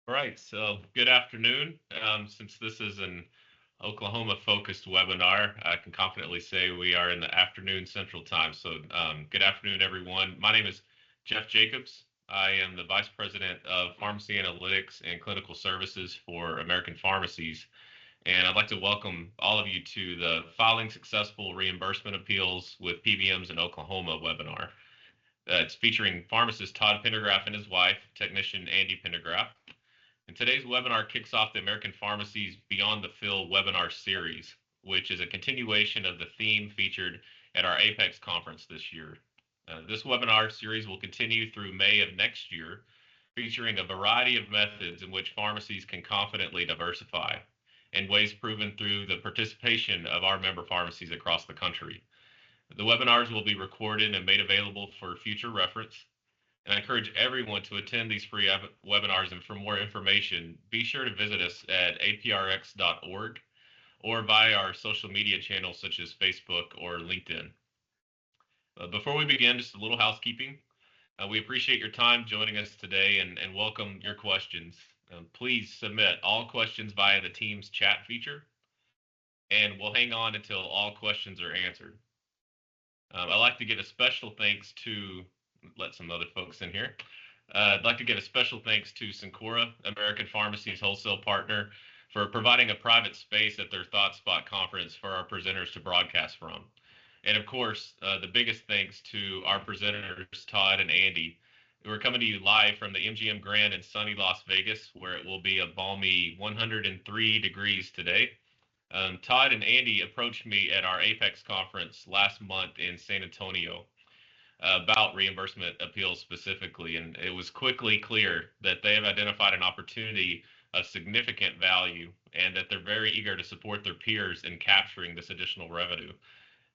All right, so good afternoon. Since this is an Oklahoma-focused webinar, I can confidently say we are in the afternoon Central Time. So good afternoon, everyone. My name is Jeff Jacobs. I am the Vice President of Pharmacy Analytics and Clinical Services for American Pharmacies. And I'd like to welcome all of you to the Filing Successful Reimbursement Appeals with PBMs in Oklahoma webinar. It's featuring pharmacist Todd Pendergraft and his wife, technician Andi Pendergraft. And today's webinar kicks off the American Pharmacies Beyond the Fill webinar series, which is a continuation of the theme featured at our Apex conference this year. This webinar series will continue through May of next year, featuring a variety of methods in which pharmacies can confidently diversify and ways proven through the participation of our member pharmacies across the country. The webinars will be recorded and made available for future reference. And I encourage everyone to attend these free webinars. And for more information, be sure to visit us at aprx.org or via our social media channels such as Facebook or LinkedIn. Before we begin, just a little housekeeping. We appreciate your time joining us today and welcome your questions. Please submit all questions via the Teams chat feature, and we'll hang on until all questions are answered. I'd like to give a special thanks to, let some other folks in here. I'd like to give a special thanks to Syncora, American Pharmacy's wholesale partner, for providing a private space at their ThoughtSpot conference for our presenters to broadcast from. And of course, the biggest thanks to our presenters, Todd and Andi, who are coming to you live from the MGM Grand in sunny Las Vegas, where it will be a balmy 103 degrees today. Todd and Andi approached me at our Apex conference last month in San Antonio about reimbursement appeals specifically, and it was quickly clear that they have identified an opportunity of significant value and that they're very eager to support their peers in capturing this additional revenue.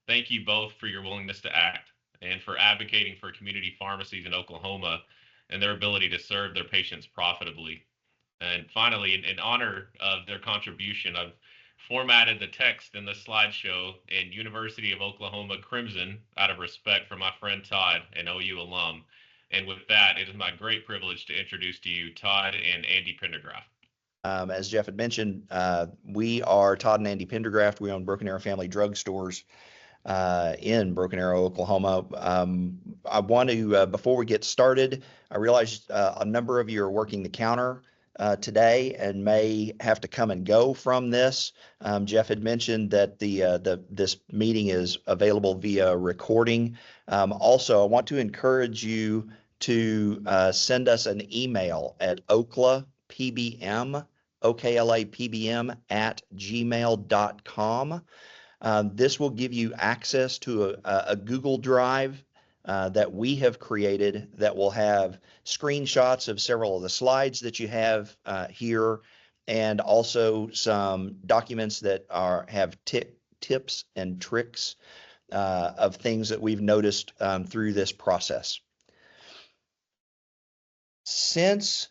Thank you both for your willingness to act and for advocating for community pharmacies in Oklahoma and their ability to serve their patients profitably. And finally, in honor of their contribution, I've formatted the text in the slideshow in University of Oklahoma Crimson out of respect for my friend Todd, an OU alum. And with that, it is my great privilege to introduce to you Todd and Andi Pendergraft. As Jeff had mentioned, we are Todd and Andi Pendergraft. We own Broken Arrow Family Drug Stores in Broken Arrow, Oklahoma. I want to, before we get started, I realize a number of you are working the counter today and may have to come and go from this. Jeff had mentioned that this meeting is available via recording. Also, I want to encourage you to send us an email at oklapbm, oklapbm at gmail.com. This will give you access to a Google Drive that we have created that will have screenshots of several of the slides that you have here, and also some documents that have tips and tricks of things that we've noticed through this process. Since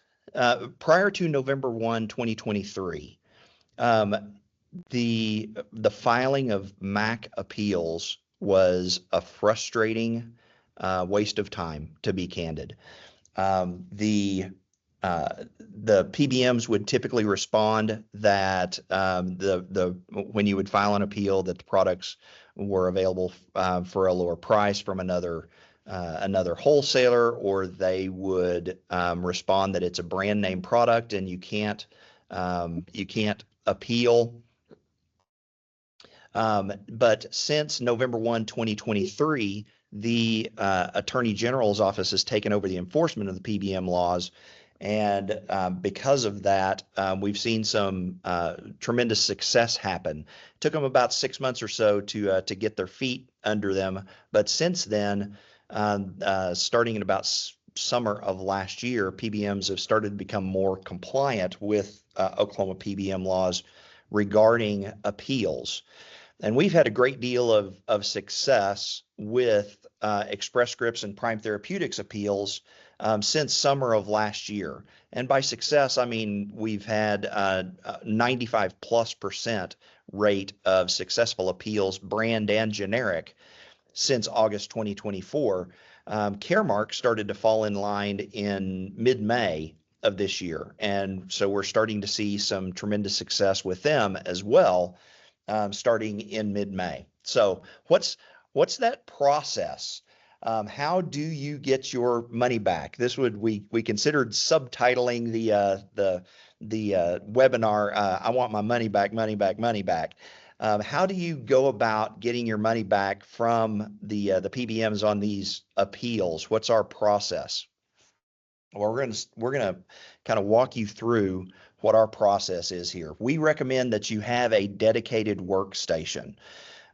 prior to November 1, 2023, the filing of MAC appeals was a frustrating waste of time, to be candid. The PBMs would typically respond that when you would file an appeal that the products were available for a lower price from another wholesaler, or they would respond that it's a brand name product and you can't appeal. But since November 1, 2023, the Attorney General's office has taken over the enforcement of the PBM laws. And because of that, we've seen some tremendous success happen. It took them about 6 months or so to get their feet under them. But since then, starting in about summer of last year, PBMs have started to become more compliant with Oklahoma PBM laws regarding appeals. And we've had a great deal of success with Express Scripts and Prime Therapeutics appeals since summer of last year. And by success, I mean we've had 95+% rate of successful appeals, brand and generic, since August 2024. Caremark started to fall in line in mid-May of this year. And so we're starting to see some tremendous success with them as well, starting in mid-May. So what's that process? How do you get your money back? We considered subtitling the webinar. I want my money back, money back, money back. How do you go about getting your money back from the PBMs on these appeals? What's our process? Well, we're gonna kind of walk you through what our process is here. We recommend that you have a dedicated workstation.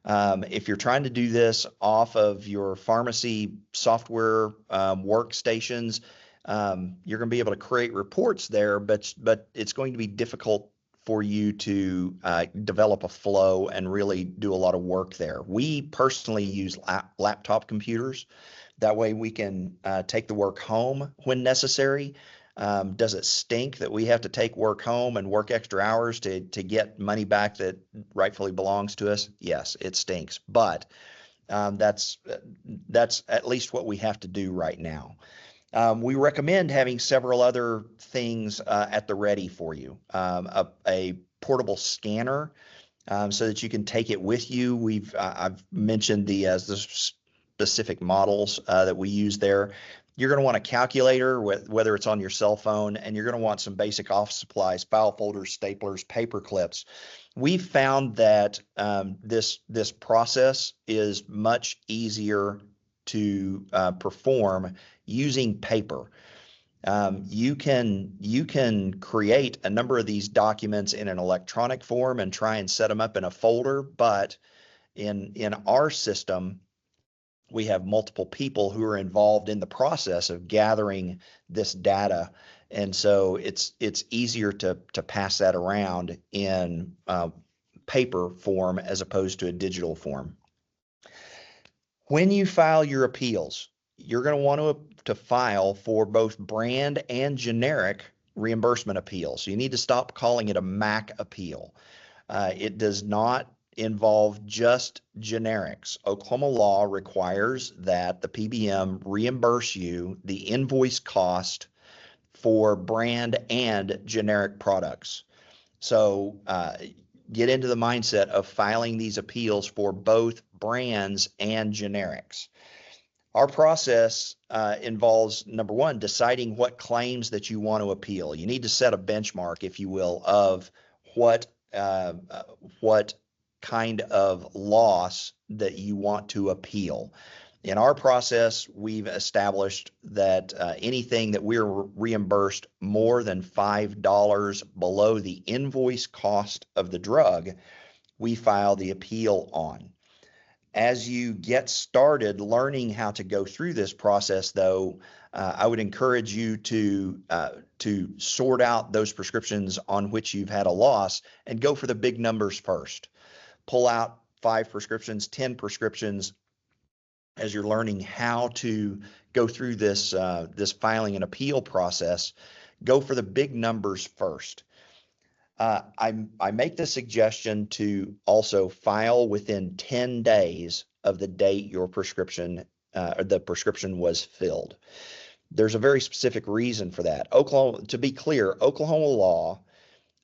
If you're trying to do this off of your pharmacy software workstations, you're going to be able to create reports there, but it's going to be difficult for you to develop a flow and really do a lot of work there. We personally use laptop computers. That way we can take the work home when necessary. Does it stink that we have to take work home and work extra hours to get money back that rightfully belongs to us? Yes, it stinks, but that's at least what we have to do right now. We recommend having several other things at the ready for you. A portable scanner so that you can take it with you. I've mentioned the specific models that we use there. You're going to want a calculator, whether it's on your cell phone, and you're going to want some basic office supplies, file folders, staplers, paper clips. We've found that this process is much easier to perform using paper. You can create a number of these documents in an electronic form and try and set them up in a folder, but in our system, we have multiple people who are involved in the process of gathering this data. And so it's easier to pass that around in paper form as opposed to a digital form. When you file your appeals, you're going to want to file for both brand and generic reimbursement appeals. So you need to stop calling it a MAC appeal. It does not involve just generics. Oklahoma law requires that the PBM reimburse you the invoice cost for brand and generic products. So get into the mindset of filing these appeals for both brands and generics. Our process involves, number one, deciding what claims that you want to appeal. You need to set a benchmark, if you will, of what kind of loss that you want to appeal. In our process, we've established that anything that we're reimbursed more than $5 below the invoice cost of the drug, we file the appeal on. As you get started learning how to go through this process, though, I would encourage you to sort out those prescriptions on which you've had a loss and go for the big numbers first. Pull out 5 prescriptions, 10 prescriptions as you're learning how to go through this filing and appeal process. Go for the big numbers first. I make the suggestion to also file within 10 days of the date your prescription or the prescription was filled. There's a very specific reason for that. To be clear, Oklahoma law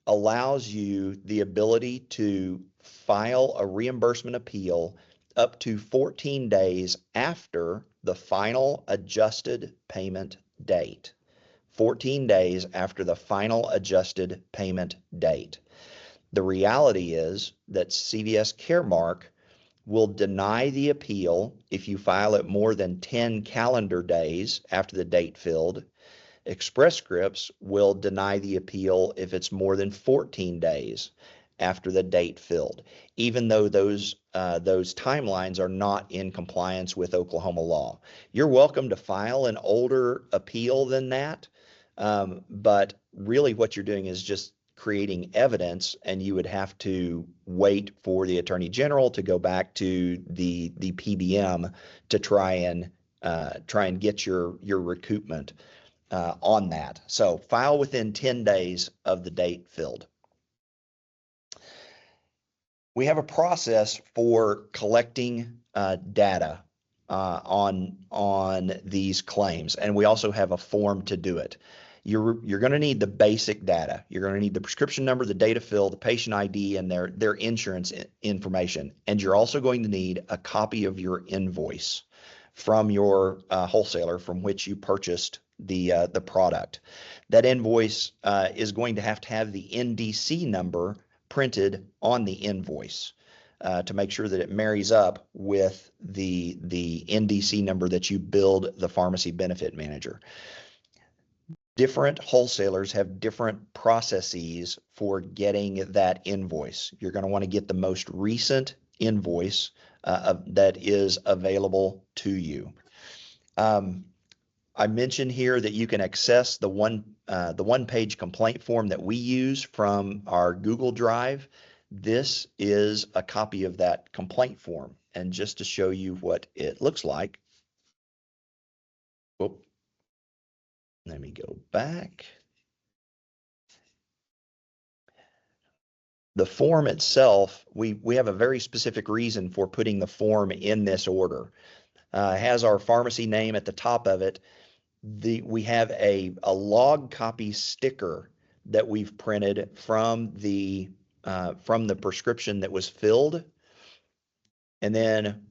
allows you the ability to file a reimbursement appeal up to 14 days after the final adjusted payment date. 14 days after the final adjusted payment date. The reality is that CVS Caremark will deny the appeal if you file it more than 10 calendar days after the date filled. Express Scripts will deny the appeal if it's more than 14 days after the date filled, even though those timelines are not in compliance with Oklahoma law. You're welcome to file an older appeal than that, but really what you're doing is just creating evidence, and you would have to wait for the Attorney General to go back to the PBM to try and get your recoupment on that. So file within 10 days of the date filled. We have a process for collecting data on these claims, and we also have a form to do it. you're going to need the basic data. You're going to need the prescription number, the date of fill, the patient ID, and their insurance information. And you're also going to need a copy of your invoice from your wholesaler from which you purchased the product. That invoice is going to have the NDC number printed on the invoice to make sure that it marries up with the NDC number that you billed the pharmacy benefit manager. Different wholesalers have different processes for getting that invoice. You're going to want to get the most recent invoice that is available to you. I mentioned here that you can access the one-page complaint form that we use from our Google Drive. This is a copy of that complaint form. And just to show you what it looks like, whoop, let me go back. The form itself, we have a very specific reason for putting the form in this order. It has our pharmacy name at the top of it. We have a log copy sticker that we've printed from the prescription that was filled. And then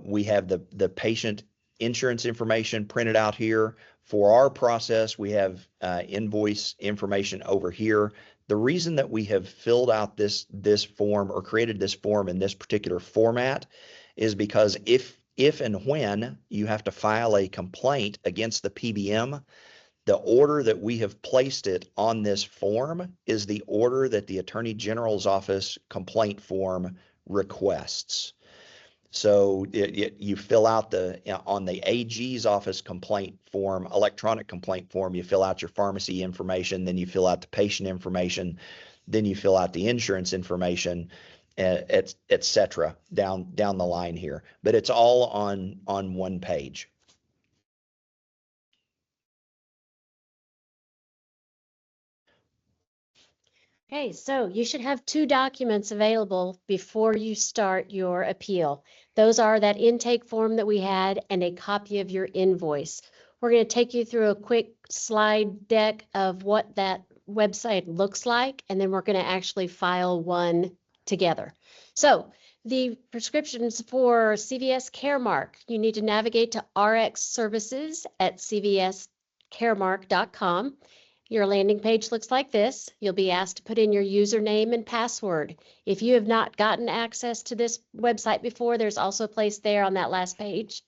we have the patient insurance information printed out here. For our process, we have invoice information over here. The reason that we have filled out this form or created this form in this particular format is because if and when you have to file a complaint against the PBM, the order that we have placed it on this form is the order that the Attorney General's Office complaint form requests. So you fill out on the AG's office complaint form, electronic complaint form, you fill out your pharmacy information, then you fill out the patient information, then you fill out the insurance information, et cetera, down the line here. But it's all on one page. Okay, so you should have 2 documents available before you start your appeal. Those are that intake form that we had and a copy of your invoice. We're going to take you through a quick slide deck of what that website looks like, and then we're going to actually file one together. So the prescriptions for CVS Caremark, you need to navigate to RX Services at cvscaremark.com. Your landing page looks like this. You'll be asked to put in your username and password. If you have not gotten access to this website before, there's also a place there on that last page,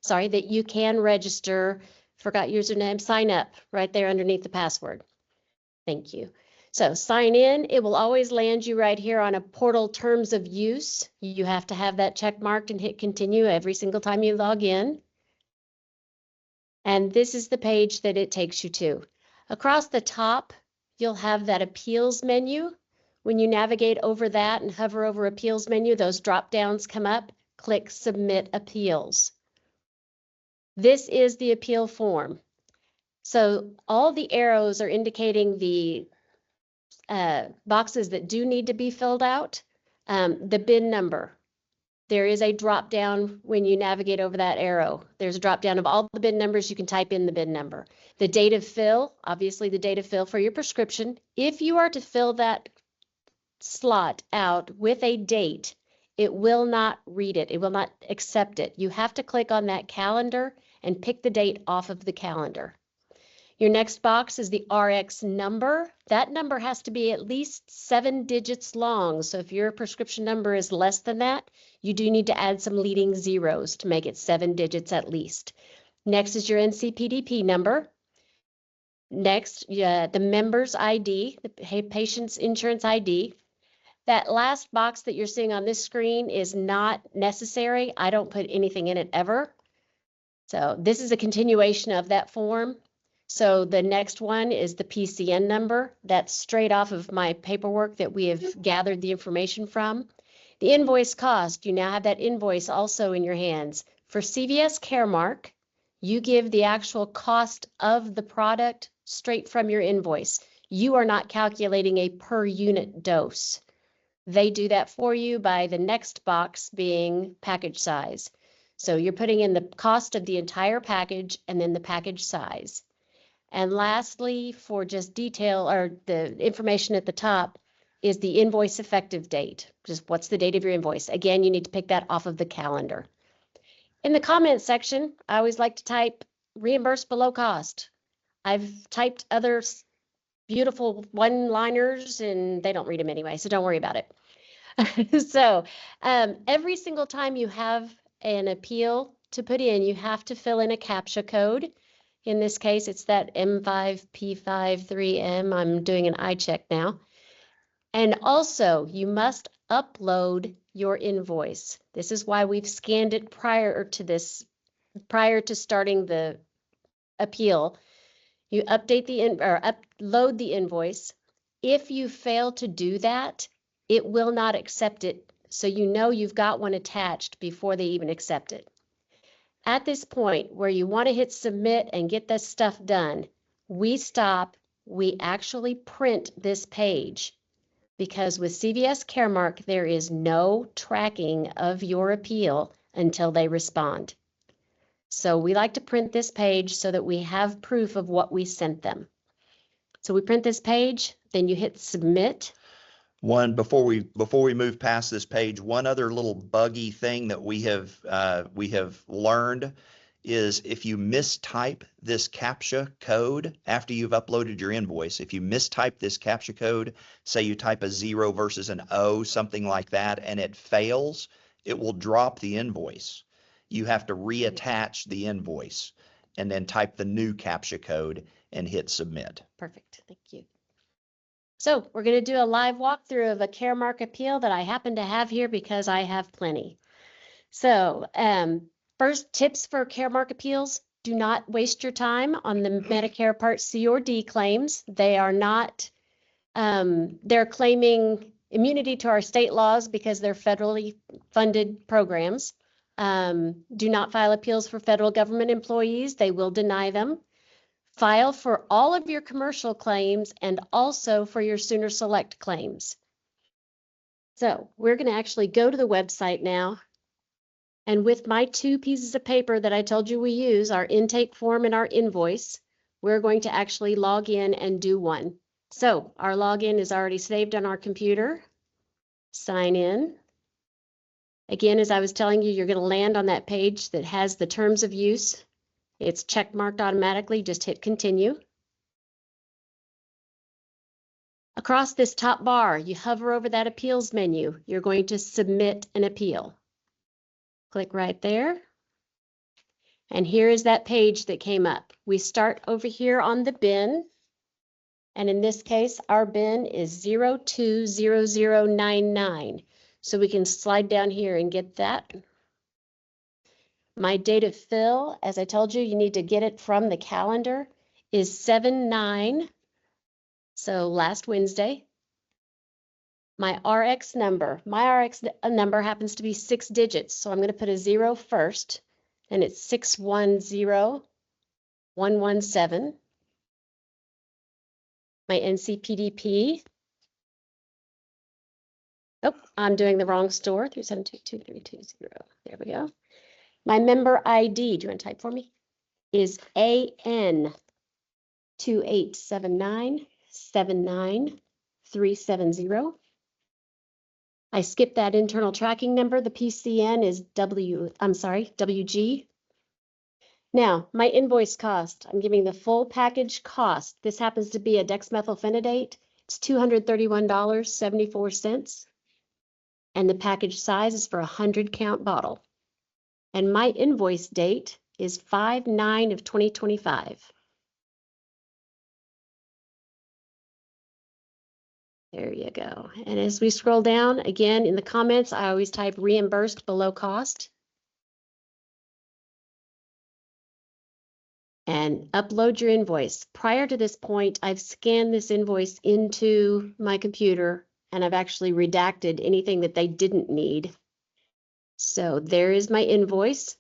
that you can register. Forgot username, sign up right there underneath the password. Thank you. So sign in. It will always land you right here on a portal terms of use. You have to have that check marked and hit continue every single time you log in. And this is the page that it takes you to. Across the top, you'll have that appeals menu. When you navigate over that and hover over appeals menu, those drop downs come up. Click submit appeals. This is the appeal form. So all the arrows are indicating the boxes that do need to be filled out. The bin number. There is a drop down when you navigate over that arrow. There's a drop down of all the bin numbers. You can type in the bin number. The date of fill, obviously the date of fill for your prescription. If you are to fill that slot out with a date, it will not read it. It will not accept it. You have to click on that calendar and pick the date off of the calendar. Your next box is the RX number. That number has to be at least 7 digits long. So if your prescription number is less than that, you do need to add some leading zeros to make it 7 digits at least. Next is your NCPDP number. Next, the member's ID, the patient's insurance ID. That last box that you're seeing on this screen is not necessary. I don't put anything in it ever. So this is a continuation of that form. So the next one is the PCN number. That's straight off of my paperwork that we have gathered the information from. The invoice cost, you now have that invoice also in your hands. For CVS Caremark, you give the actual cost of the product straight from your invoice. You are not calculating a per unit dose. They do that for you by the next box being package size. So you're putting in the cost of the entire package and then the package size. And lastly, for just detail or the information at the top is the invoice effective date. Just what's the date of your invoice? Again, you need to pick that off of the calendar. In the comments section, I always like to type reimbursed below cost. I've typed other beautiful one-liners and they don't read them anyway, so don't worry about it. So every single time you have an appeal to put in, you have to fill in a CAPTCHA code. In this case, it's that M5P53M. I'm doing an eye check now. And also, you must upload your invoice. This is why we've scanned it prior to starting the appeal. You update upload the invoice. If you fail to do that, it will not accept it. So you know you've got one attached before they even accept it. At this point where you want to hit submit and get this stuff done, we stop. We actually print this page because with CVS Caremark, there is no tracking of your appeal until they respond. So we like to print this page so that we have proof of what we sent them. So we print this page, then you hit submit. Before we move past this page, one other little buggy thing that we have learned is if you mistype this CAPTCHA code after you've uploaded your invoice, if you mistype this CAPTCHA code, say you type a 0 versus an O, something like that, and it fails, it will drop the invoice. You have to reattach the invoice and then type the new CAPTCHA code and hit submit. Perfect, thank you. So we're going to do a live walkthrough of a Caremark appeal that I happen to have here because I have plenty. So first, tips for Caremark appeals: do not waste your time on the Medicare Part C or D claims. They are not, they're claiming immunity to our state laws because they're federally funded programs. Do not file appeals for federal government employees. They will deny them. File for all of your commercial claims and also for your Sooner Select claims. So we're going to actually go to the website now. And with my 2 pieces of paper that I told you we use, our intake form and our invoice, we're going to actually log in and do one. So our login is already saved on our computer. Sign in. Again, as I was telling you, you're going to land on that page that has the terms of use. It's check marked automatically. Just hit continue. Across this top bar, you hover over that appeals menu. You're going to submit an appeal. Click right there. And here is that page that came up. We start over here on the bin. And in this case, our bin is 020099. So we can slide down here and get that. My date of fill, as I told you, you need to get it from the calendar, is 7/9, so last Wednesday. My RX number happens to be 6 digits, so I'm going to put a 0 first, and it's 610117. My NCPDP. Oh, I'm doing the wrong store, 3722320. There we go. My member ID, do you want to type for me? Is AN 287979 I skipped that internal tracking number. The PCN is WG. Now, my invoice cost, I'm giving the full package cost. This happens to be a dexmethylphenidate. It's $231.74. And the package size is for a 100-count bottle. And my invoice date is 5/9 of 2025. There you go. And as we scroll down, again, in the comments, I always type reimbursed below cost. And upload your invoice. Prior to this point, I've scanned this invoice into my computer, and I've actually redacted anything that they didn't need. So there is my invoice.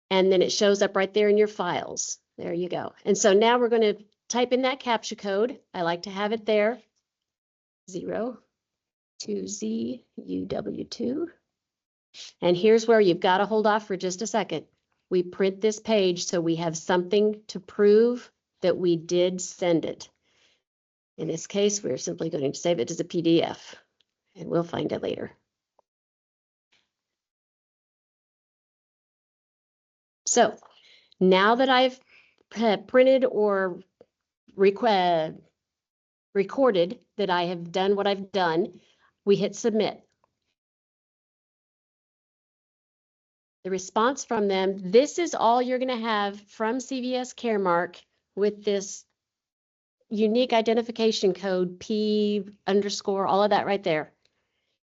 And then it shows up right there in your files. There you go. And so now we're going to type in that CAPTCHA code. I like to have it there. 02ZUW2. And here's where you've got to hold off for just a second. we print this page so we have something to prove that we did send it. In this case, we're simply going to save it as a PDF, and we'll find it later. So now that I've printed or recorded that I have done what I've done, we hit submit. The response from them, this is all you're going to have from CVS Caremark with this unique identification code, P underscore, all of that right there.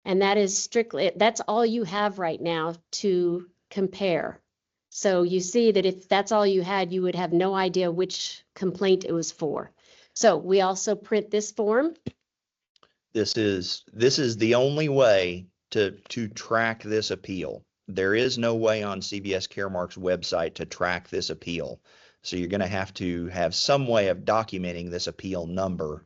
And that is strictly, that's all you have right now to compare. So you see that if that's all you had, you would have no idea which complaint it was for. So we also print this form. This is the only way to track this appeal. There is no way on CVS Caremark's website to track this appeal. So you're going to have some way of documenting this appeal number.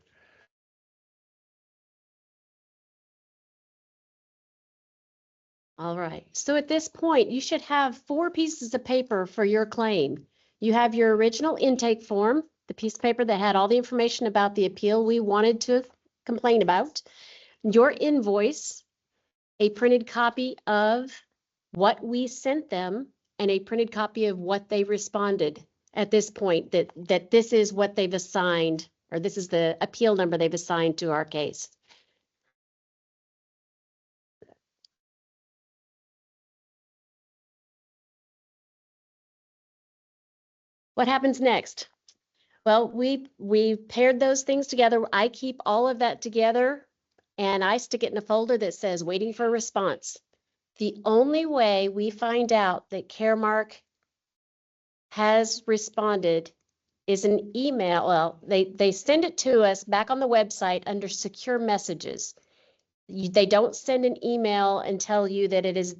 All right. So at this point, you should have 4 pieces of paper for your claim. You have your original intake form, the piece of paper that had all the information about the appeal we wanted to complain about, your invoice, a printed copy of what we sent them, and a printed copy of what they responded at this point, that this is what they've assigned, or this is the appeal number they've assigned to our case. What happens next? Well, we paired those things together. I keep all of that together and I stick it in a folder that says waiting for a response. The only way we find out that Caremark has responded is an email. Well, they send it to us back on the website under secure messages. They don't send an email and tell you that it is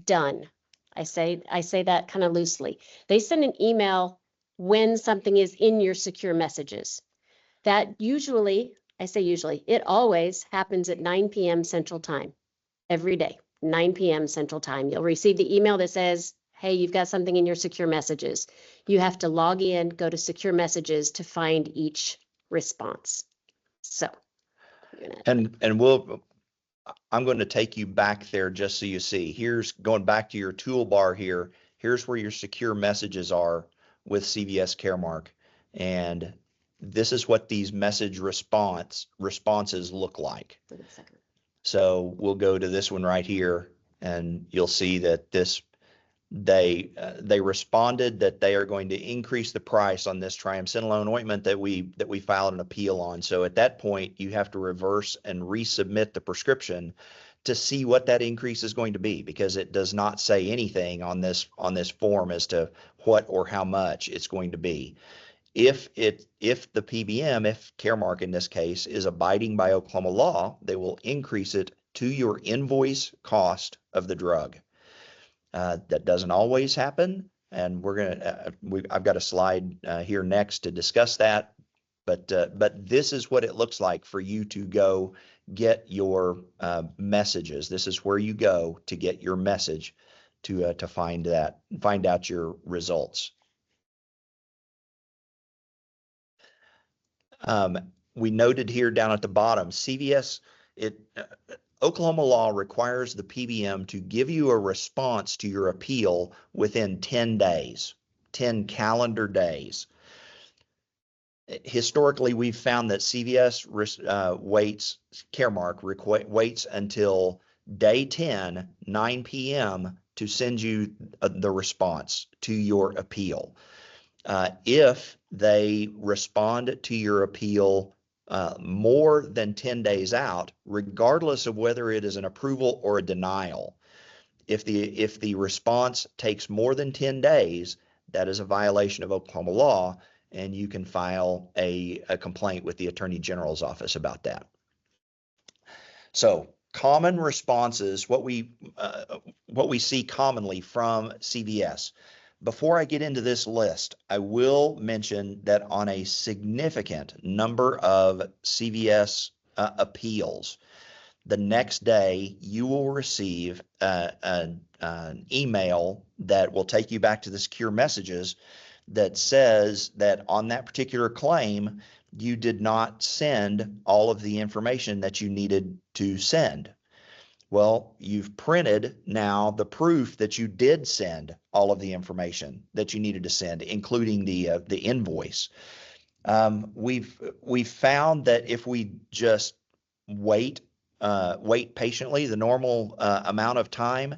done. I say that kind of loosely. They send an email when something is in your secure messages. That usually, I say usually, it always happens at 9 p.m. Central Time every day, 9 p.m. Central Time. You'll receive the email that says, hey, you've got something in your secure messages. You have to log in, go to secure messages to find each response. So, I'm going to take you back there just so you see. Here's going back to your toolbar here. Here's where your secure messages are with CVS Caremark. And this is what these message responses look like. wait a second. So we'll go to this one right here and you'll see that they responded that they are going to increase the price on this triamcinolone ointment that we filed an appeal on. So at that point, you have to reverse and resubmit the prescription to see what that increase is going to be, because it does not say anything on this form as to what or how much it's going to be. If the PBM, if Caremark in this case, is abiding by Oklahoma law, they will increase it to your invoice cost of the drug. That doesn't always happen, and I've got a slide here next to discuss that. But this is what it looks like for you to go get your messages. This is where you go to get your message to find out your results. We noted here down at the bottom, CVS, Oklahoma law requires the PBM to give you a response to your appeal within 10 days, 10 calendar days. Historically, we've found that CVS Caremark waits until day 10, 9 p.m. to send you the response to your appeal. If they respond to your appeal more than 10 days out, regardless of whether it is an approval or a denial, if the response takes more than 10 days, that is a violation of Oklahoma law, and you can file a complaint with the Attorney General's office about that. So common responses, what we see commonly from CVS. Before I get into this list, I will mention that on a significant number of CVS appeals, the next day you will receive an email that will take you back to the secure messages that says that on that particular claim, you did not send all of the information that you needed to send. Well, you've printed now the proof that you did send all of the information that you needed to send, including the invoice. We've found that if we just wait patiently, the normal amount of time,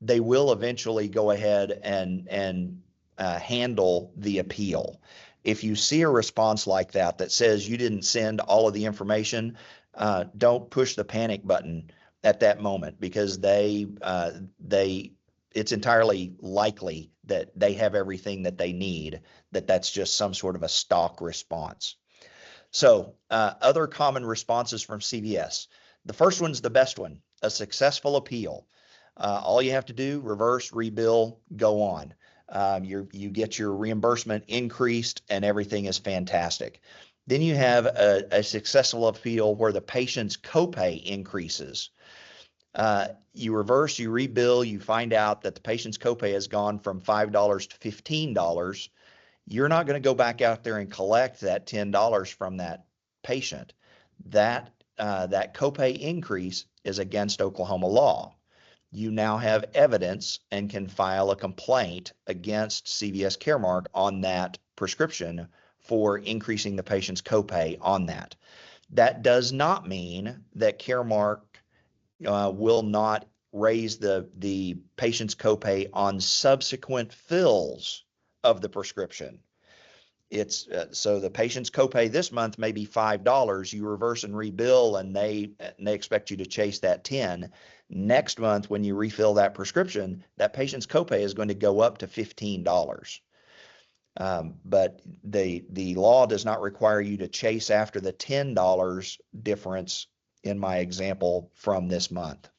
they will eventually go ahead and handle the appeal. If you see a response like that says you didn't send all of the information, don't push the panic button at that moment, because it's entirely likely that they have everything that they need, that's just some sort of a stock response. So other common responses from CVS. The first one's the best one, a successful appeal. All you have to do, reverse, rebill, go on. You get your reimbursement increased and everything is fantastic. Then you have a successful appeal where the patient's copay increases. You reverse, you rebill, you find out that the patient's copay has gone from $5 to $15. You're not going to go back out there and collect that $10 from that patient. That copay increase is against Oklahoma law. You now have evidence and can file a complaint against CVS Caremark on that prescription for increasing the patient's copay on that. That does not mean that Caremark will not raise the patient's copay on subsequent fills of the prescription. It's so the patient's copay this month may be $5. You reverse and rebill, and they expect you to chase that 10. Next month, when you refill that prescription, that patient's copay is going to go up to $15. But the law does not require you to chase after the $10 difference in my example from this month.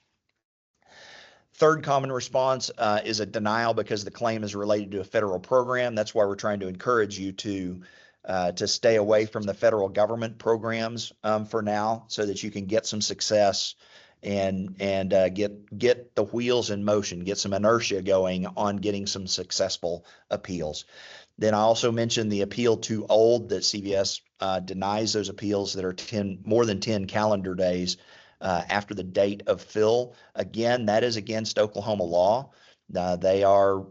Third common response is a denial because the claim is related to a federal program. That's why we're trying to encourage you to stay away from the federal government programs for now, so that you can get some success and get the wheels in motion, get some inertia going on getting some successful appeals. Then I also mentioned the appeal too old, that CVS denies those appeals that are more than 10 calendar days after the date of fill. Again, that is against Oklahoma law. They are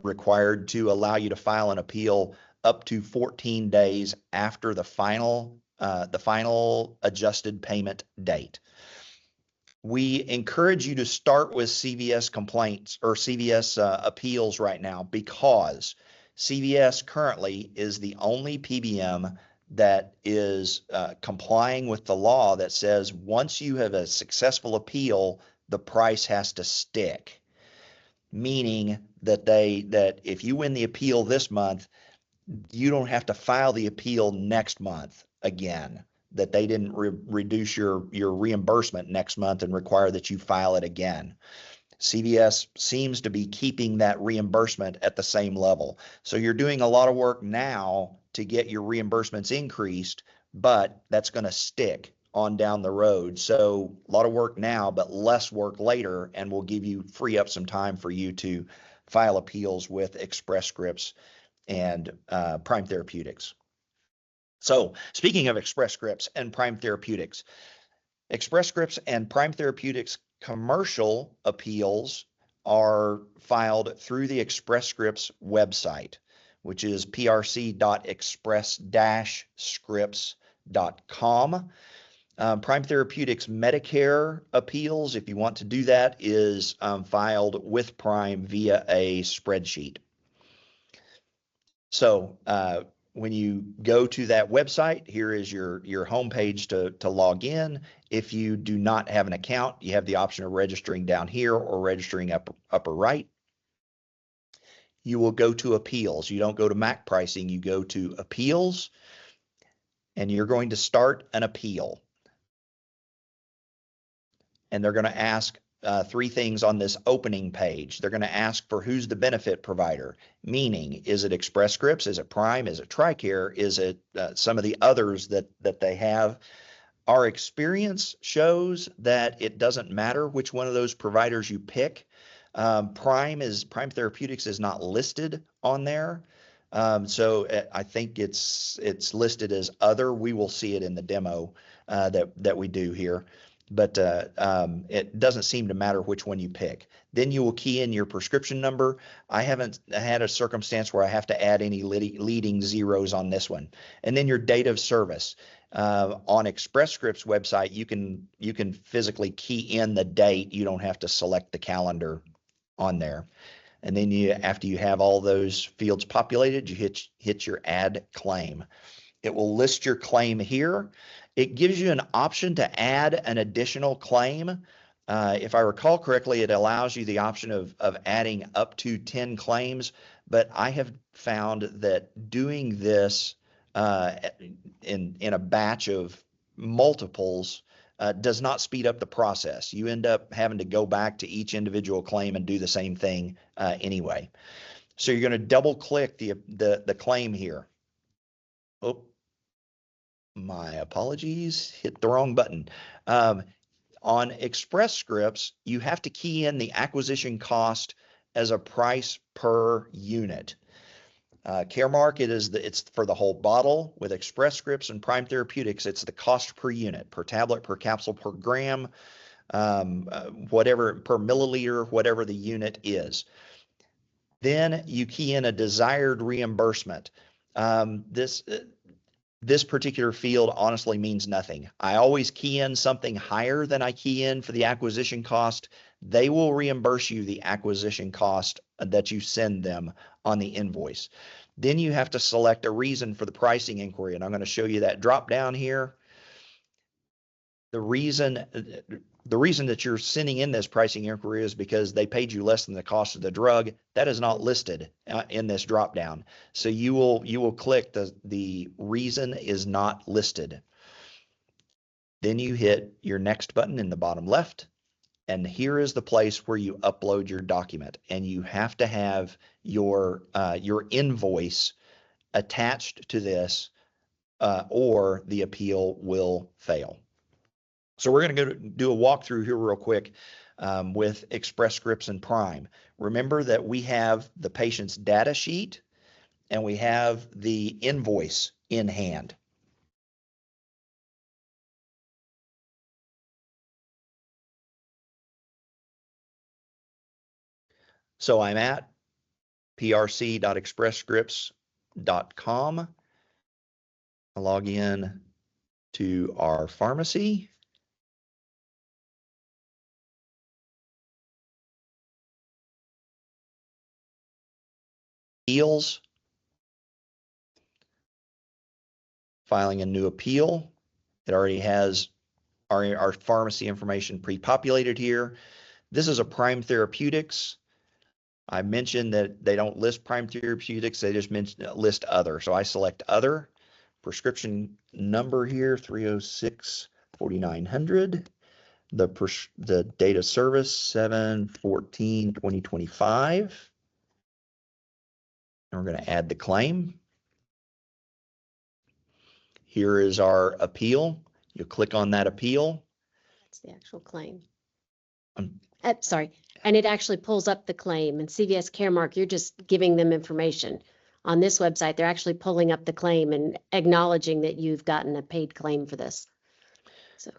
required to allow you to file an appeal up to 14 days after the final adjusted payment date. We encourage you to start with CVS complaints or CVS appeals right now, because CVS currently is the only PBM that is complying with the law that says once you have a successful appeal, the price has to stick. Meaning that if you win the appeal this month, you don't have to file the appeal next month again. That they didn't reduce your reimbursement next month and require that you file it again. CVS seems to be keeping that reimbursement at the same level. So you're doing a lot of work now to get your reimbursements increased, but that's going to stick on down the road. So a lot of work now, but less work later, and will free up some time for you to file appeals with Express Scripts and Prime Therapeutics. So speaking of Express Scripts and Prime Therapeutics, Express Scripts and Prime Therapeutics commercial appeals are filed through the Express Scripts website, which is prc.express-scripts.com. Prime Therapeutics Medicare appeals, if you want to do that, is filed with Prime via a spreadsheet. So when you go to that website, here is your homepage to log in. If you do not have an account, you have the option of registering down here or registering upper right. You will go to appeals. You don't go to MAC pricing, you go to appeals, and you're going to start an appeal. And they're going to ask three things on this opening page. They're going to ask for who's the benefit provider, meaning, is it Express Scripts? Is it Prime? Is it TRICARE? Is it some of the others that they have? Our experience shows that it doesn't matter which one of those providers you pick. Prime Therapeutics is not listed on there. So I think it's listed as other. We will see it in the demo that we do here, but it doesn't seem to matter which one you pick. Then you will key in your prescription number. I haven't had a circumstance where I have to add any leading zeros on this one. And then your date of service. On Express Scripts website, you can physically key in the date. You don't have to select the calendar on there. And then after you have all those fields populated, you hit your add claim. It will list your claim here. It gives you an option to add an additional claim. If I recall correctly, it allows you the option of adding up to 10 claims, but I have found that doing this in a batch of multiples does not speed up the process. You end up having to go back to each individual claim and do the same thing anyway. So you're going to double click the claim here. Oh, my apologies, hit the wrong button. On Express Scripts, you have to key in the acquisition cost as a price per unit. Caremark, it's for the whole bottle. With Express Scripts and Prime Therapeutics, it's the cost per unit, per tablet, per capsule, per gram, whatever, per milliliter, whatever the unit is. Then you key in a desired reimbursement. This particular field honestly means nothing. I always key in something higher than I key in for the acquisition cost. They will reimburse you the acquisition cost that you send them on the invoice. Then you have to select a reason for the pricing inquiry, and I'm going to show you that drop down here. The reason that you're sending in this pricing inquiry is because they paid you less than the cost of the drug. That is not listed in this drop down. So you will click the reason is not listed. Then you hit your next button in the bottom left. And here is the place where you upload your document, and you have to have your invoice attached to this, or the appeal will fail. So we're going to go do a walkthrough here real quick with Express Scripts and Prime. Remember that we have the patient's data sheet and we have the invoice in hand. So I'm at prc.expressscripts.com. I log in to our pharmacy. Appeals. Filing a new appeal. It already has our pharmacy information pre-populated here. This is a Prime Therapeutics. I mentioned that they don't list Prime Therapeutics, they just list other. So I select other. Prescription number here, 306-4900. The date of service, 7/14/2025. And we're going to add the claim. Here is our appeal. You click on that appeal. That's the actual claim. Sorry. And it actually pulls up the claim. And CVS Caremark, you're just giving them information. On this website, they're actually pulling up the claim and acknowledging that you've gotten a paid claim for this. So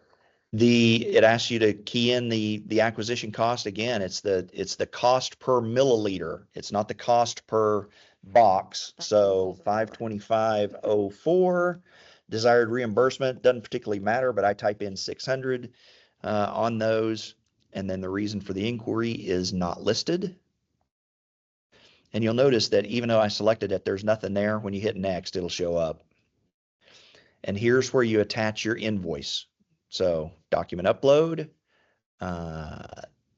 it asks you to key in the acquisition cost. Again, it's the cost per milliliter. It's not the cost per box. So 525.04. Desired reimbursement doesn't particularly matter, but I type in 600 on those. And then the reason for the inquiry is not listed. And you'll notice that even though I selected it, there's nothing there. When you hit next, it'll show up. And here's where you attach your invoice. So document upload.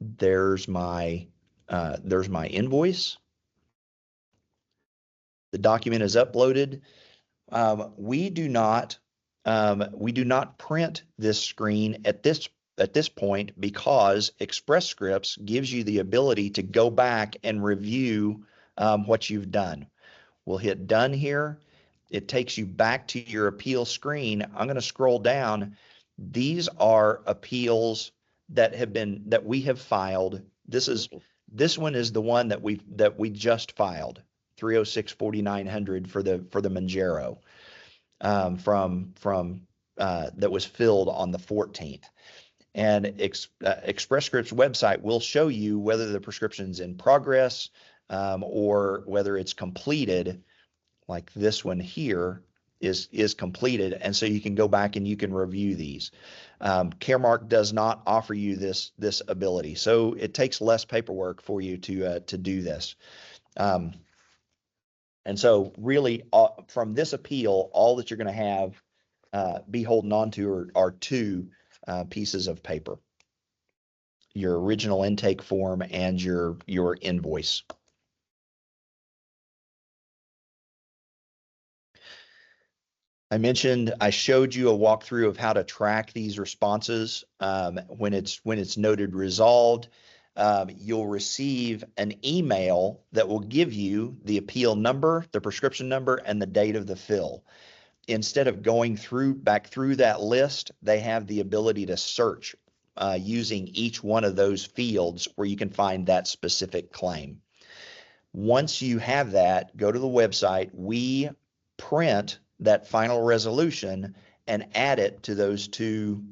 There's my invoice. The document is uploaded. We do not print this screen at this point because Express Scripts gives you the ability to go back and review what you've done. We'll hit done here. It takes you back to your appeal screen. I'm going to scroll down. These are appeals that we have filed. This one is the one that we just filed, 306-4900 for the Manjaro, from that was filled on the 14th. And Express Scripts website will show you whether the prescription's in progress, or whether it's completed, like this one here is completed. And so you can go back and you can review these. Caremark does not offer you this ability, so it takes less paperwork for you to do this. And so really, from this appeal, all that you're going to have be holding on to are two pieces of paper: your original intake form and your invoice. I showed you a walkthrough of how to track these responses. When it's noted resolved, you'll receive an email that will give you the appeal number, the prescription number, and the date of the fill. Instead of going back through that list, they have the ability to search using each one of those fields where you can find that specific claim. Once you have that, go to the website. We print that final resolution and add it to those two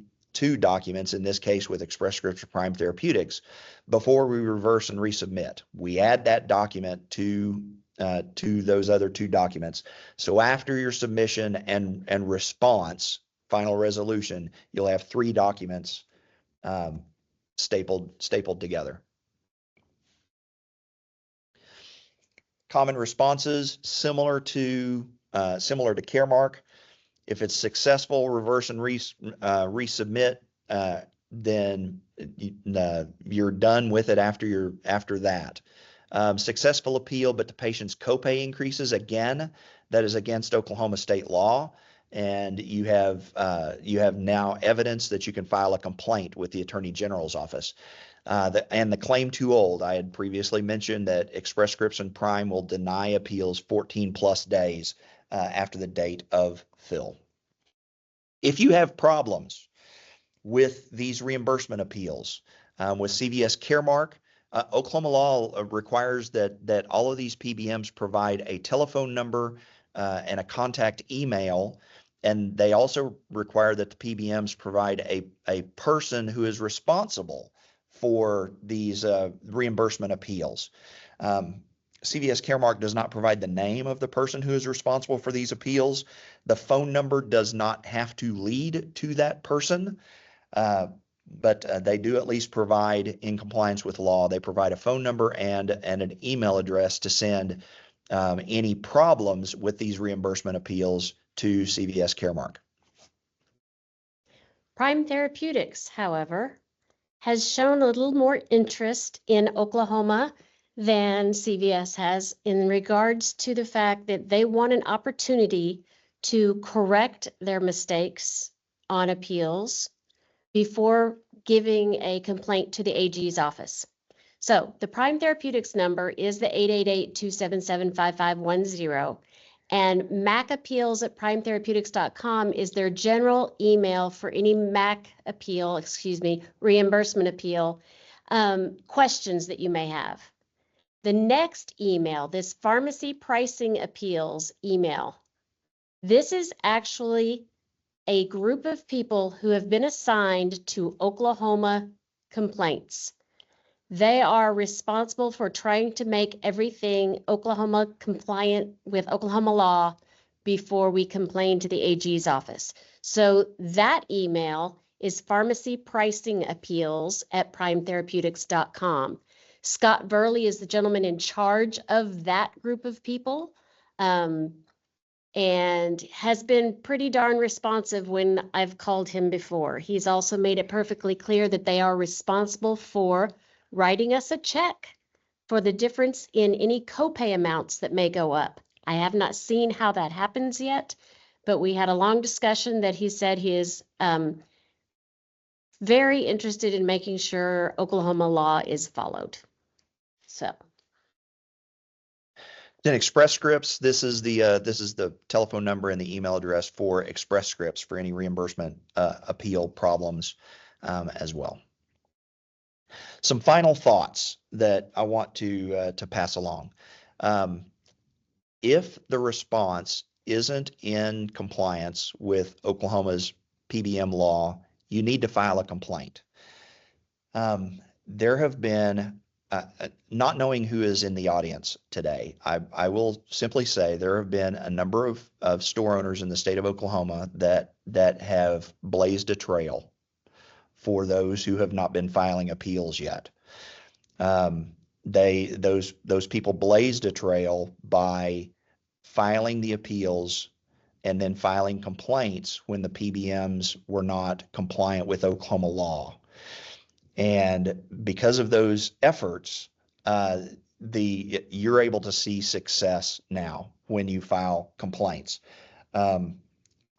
documents, in this case with Express Scripts or Prime Therapeutics, before we reverse and resubmit. We add that document to those other two documents. So after your submission and response, final resolution, you'll have three documents stapled together. Common responses, similar to Caremark. If it's successful, reverse and resubmit, then you're done with it after that. Successful appeal, but the patient's copay increases, again, that is against Oklahoma state law, and you have now evidence that you can file a complaint with the Attorney General's office. And the claim too old, I had previously mentioned that Express Scripts and Prime will deny appeals 14 plus days after the date of fill. If you have problems with these reimbursement appeals with CVS Caremark, Oklahoma law requires that all of these PBMs provide a telephone number and a contact email, and they also require that the PBMs provide a person who is responsible for these reimbursement appeals. CVS Caremark does not provide the name of the person who is responsible for these appeals. The phone number does not have to lead to that person, but they do at least provide, in compliance with law, they provide a phone number and an email address to send any problems with these reimbursement appeals to CVS Caremark. Prime Therapeutics, however, has shown a little more interest in Oklahoma than CVS has, in regards to the fact that they want an opportunity to correct their mistakes on appeals before giving a complaint to the AG's office. So the Prime Therapeutics number is the 888-277-5510, and MAC appeals at primetherapeutics.com is their general email for any reimbursement appeal questions that you may have. The next email, this pharmacy pricing appeals email, this is actually a group of people who have been assigned to Oklahoma complaints. They are responsible for trying to make everything Oklahoma compliant with Oklahoma law before we complain to the AG's office. So that email is pharmacy pricing appeals at primetherapeutics.com. Scott Burley is the gentleman in charge of that group of people, and has been pretty darn responsive when I've called him before. He's also made it perfectly clear that they are responsible for writing us a check for the difference in any copay amounts that may go up. I have not seen how that happens yet, but we had a long discussion that he said he is very interested in making sure Oklahoma law is followed. So Then Express Scripts, this is the telephone number and the email address for Express Scripts for any reimbursement appeal problems as well. Some final thoughts that I want to pass along. If the response isn't in compliance with Oklahoma's PBM law, you need to file a complaint. There have been, not knowing who is in the audience today, I will simply say there have been a number of store owners in the state of Oklahoma that have blazed a trail for those who have not been filing appeals yet. Those people blazed a trail by filing the appeals and then filing complaints when the PBMs were not compliant with Oklahoma law. And because of those efforts, you're able to see success now when you file complaints.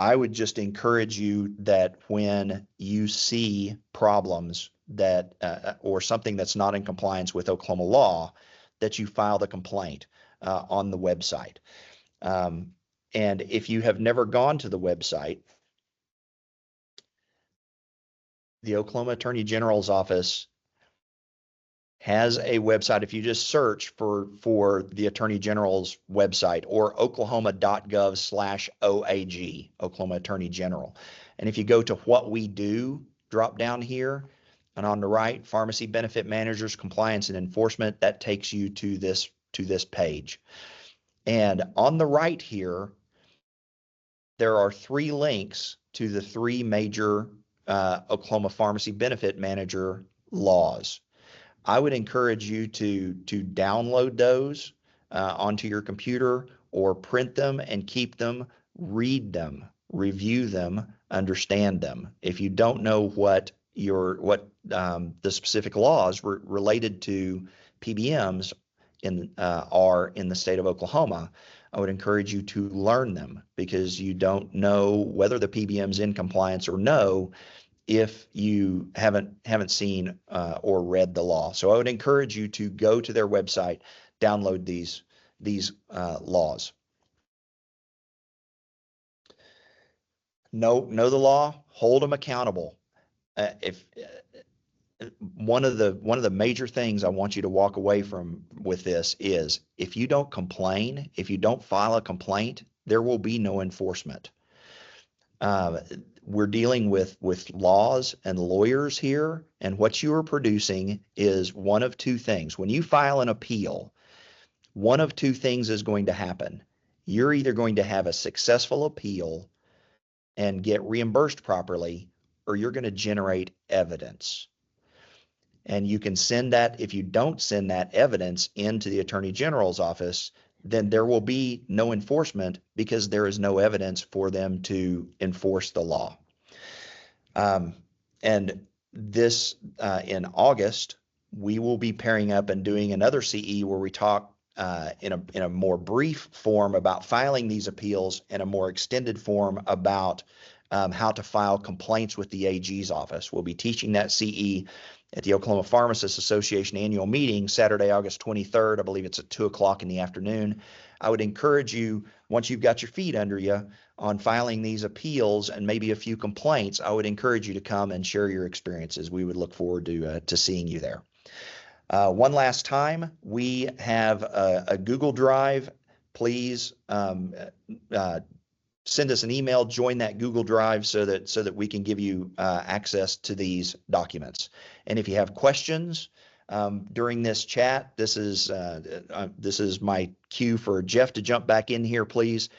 I would just encourage you that when you see problems that or something that's not in compliance with Oklahoma law, that you file the complaint on the website. And if you have never gone to the website, the Oklahoma Attorney General's office has a website. If you just search for the Attorney General's website or oklahoma.gov/OAG, Oklahoma Attorney General. And if you go to what we do, drop down here, and on the right, Pharmacy Benefit Managers, Compliance and Enforcement, that takes you to this page. And on the right here, there are 3 links to the 3 major Oklahoma Pharmacy Benefit Manager laws. I would encourage you to download those onto your computer or print them and keep them, read them, review them, understand them. If you don't know what the specific laws related to PBMs are in the state of Oklahoma, I would encourage you to learn them, because you don't know whether the PBM's in compliance or no if you haven't seen or read the law. So I would encourage you to go to their website, download these laws. Know the law, hold them accountable. If one of the major things I want you to walk away with this is, if you don't complain, if you don't file a complaint, there will be no enforcement. We're dealing with laws and lawyers here, and what you are producing is one of 2 things. When you file an appeal, one of 2 things is going to happen. You're either going to have a successful appeal and get reimbursed properly, or you're going to generate evidence. And you can send that. If you don't send that evidence into the Attorney General's office, then there will be no enforcement, because there is no evidence for them to enforce the law. And this, in August, we will be pairing up and doing another CE where we talk in a more brief form about filing these appeals, and a more extended form about how to file complaints with the AG's office. We'll be teaching that CE at the Oklahoma Pharmacists Association annual meeting, Saturday, August 23rd. I believe it's at 2:00 in the afternoon. I would encourage you, once you've got your feet under you on filing these appeals and maybe a few complaints, I would encourage you to come and share your experiences. We would look forward to seeing you there. One last time, we have a Google Drive. Please send us an email, join that Google Drive so that we can give you access to these documents. And if you have questions during this chat, this is my cue for Jeff to jump back in here. Please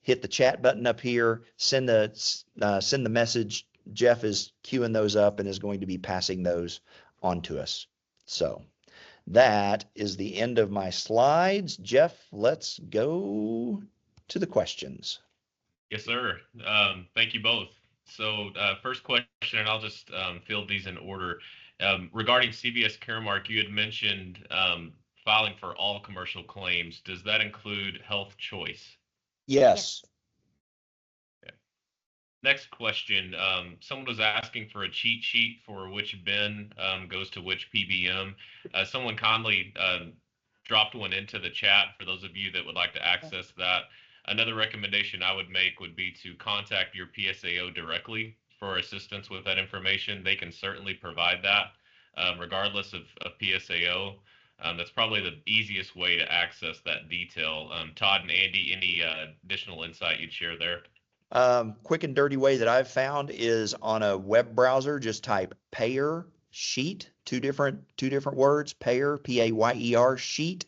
hit the chat button up here, send the message. Jeff is queuing those up and is going to be passing those on to us. So that is the end of my slides. Jeff, let's go to the questions. Yes, sir. Thank you both. So first question, and I'll just field these in order. Regarding CVS Caremark, you had mentioned filing for all commercial claims. Does that include health choice? Yes. Okay. Next question. Someone was asking for a cheat sheet for which bin goes to which PBM. Someone kindly dropped one into the chat for those of you that would like to access that. Another recommendation I would make would be to contact your PSAO directly for assistance with that information. They can certainly provide that, regardless of PSAO. That's probably the easiest way to access that detail. Todd and Andy, any additional insight you'd share there? Quick and dirty way that I've found is on a web browser, just type payer sheet, two different words, payer, P-A-Y-E-R, sheet,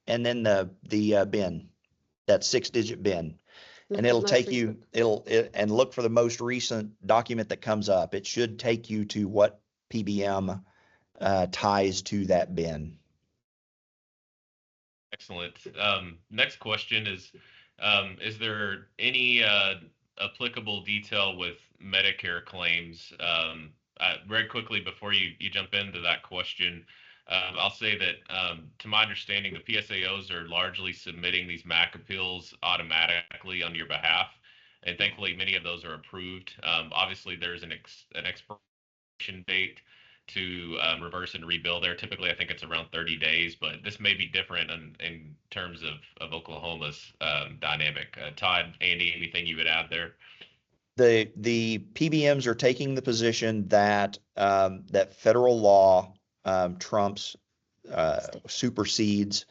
and then the bin, that 6-digit bin. And it'll take you, and look for the most recent document that comes up. It should take you to what PBM ties to that bin. Excellent. Next question is there any applicable detail with Medicare claims? Very quickly before you jump into that question, I'll say that to my understanding, the PSAOs are largely submitting these MAC appeals automatically on your behalf, and thankfully many of those are approved. Obviously, there's an expiration date to reverse and rebill there. Typically, I think it's around 30 days, but this may be different in terms of Oklahoma's dynamic. Todd, Andy, anything you would add there? The PBMs are taking the position that that federal law trumps, supersedes